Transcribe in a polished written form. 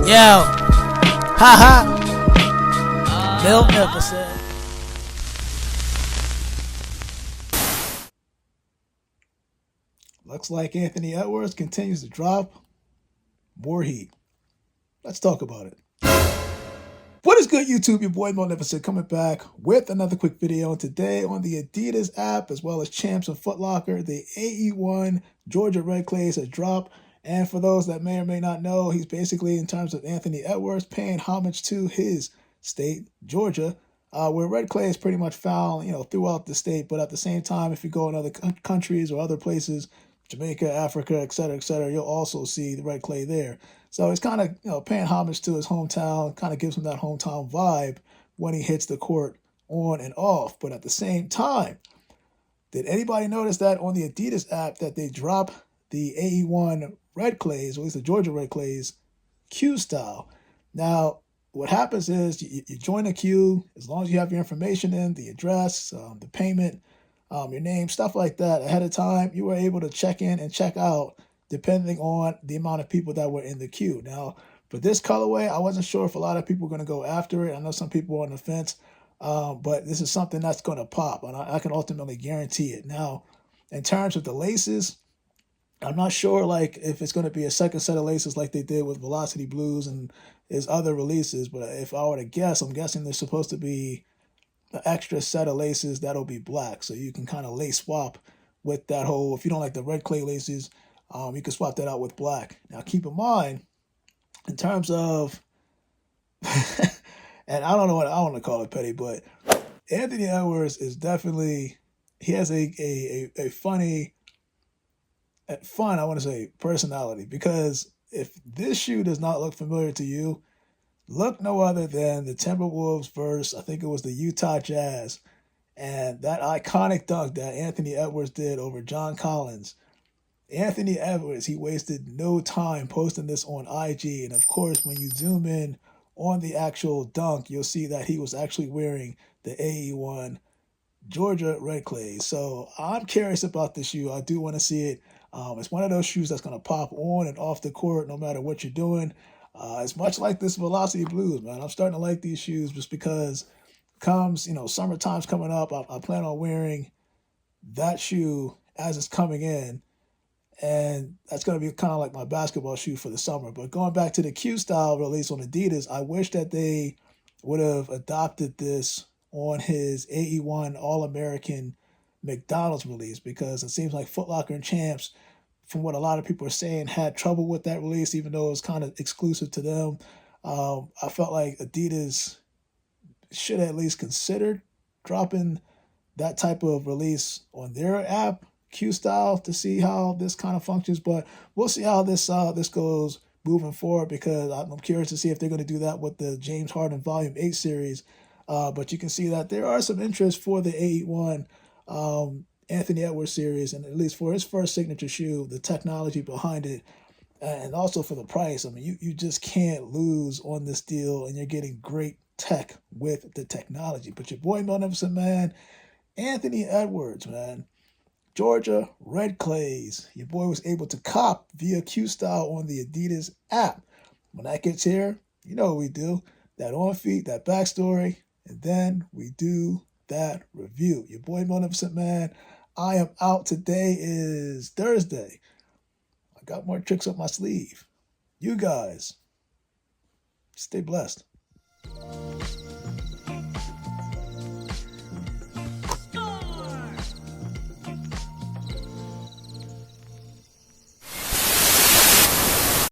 Yo, haha, Bill never said. Looks like Anthony Edwards continues to drop more heat. Let's talk about it. What is good, YouTube? Your boy Magnificent coming back with another quick video. Today on the Adidas app, as well as Champs and Foot Locker, the AE1 Georgia Red Clays has dropped. And for those that may or may not know, he's basically, in terms of Anthony Edwards, paying homage to his state, Georgia, where red clay is pretty much found, throughout the state. But at the same time, if you go in other countries or other places, Jamaica, Africa, etc., you'll also see the red clay there. So it's kind of, paying homage to his hometown, kind of gives him that hometown vibe when he hits the court on and off. But at the same time, did anybody notice that on the Adidas app that they drop the AE1 Red Clays, or at least the Georgia Red Clays, queue style? Now, what happens is you join a queue, as long as you have your information in, the address, the payment, your name, stuff like that ahead of time, you were able to check in and check out depending on the amount of people that were in the queue. Now, for this colorway, I wasn't sure if a lot of people were going to go after it. I know some people are on the fence, but this is something that's going to pop, and I can ultimately guarantee it. Now, in terms of the laces, I'm not sure if it's going to be a second set of laces like they did with Velocity Blues and his other releases, but if I were to guess, I'm guessing there's supposed to be an extra set of laces that'll be black, so you can kind of lace swap with that whole, if you don't like the red clay laces, you can swap that out with black. Now keep in mind, in terms of, and I don't know what I want to call it petty, but Anthony Edwards is definitely, he has a funny, fun, I want to say, personality, because if this shoe does not look familiar to you, look no other than the Timberwolves versus, I think it was the Utah Jazz, and that iconic dunk that Anthony Edwards did over John Collins. Anthony Edwards, he wasted no time posting this on IG, and of course, when you zoom in on the actual dunk, you'll see that he was actually wearing the AE1 Georgia Red Clay. So I'm curious about this shoe. I do want to see it. It's one of those shoes that's going to pop on and off the court no matter what you're doing. It's much like this Velocity Blues, man. I'm starting to like these shoes just because comes, summertime's coming up. I plan on wearing that shoe as it's coming in, and that's going to be kind of like my basketball shoe for the summer. But going back to the Q style release on Adidas, I wish that they would have adopted this on his AE1 All-American McDonald's release, because it seems like Foot Locker and Champs, from what a lot of people are saying, had trouble with that release, even though it was kind of exclusive to them. I felt like Adidas should have at least considered dropping that type of release on their app, Q style, to see how this kind of functions. But we'll see how this goes moving forward, because I'm curious to see if they're going to do that with the James Harden Volume 8 series. But you can see that there are some interest for the AE1 Anthony Edwards series, and at least for his first signature shoe, the technology behind it, and also for the price. I mean, you just can't lose on this deal, and you're getting great tech with the technology. But your boy Magnificent, man, Anthony Edwards, man, Georgia Red Clays, your boy was able to cop via Q Style on the Adidas app. When that gets here, you know what we do. That on feet, that backstory, and then we do that review. Your boy Magnificent, man, I am out. Today is Thursday. I got more tricks up my sleeve. You guys, stay blessed.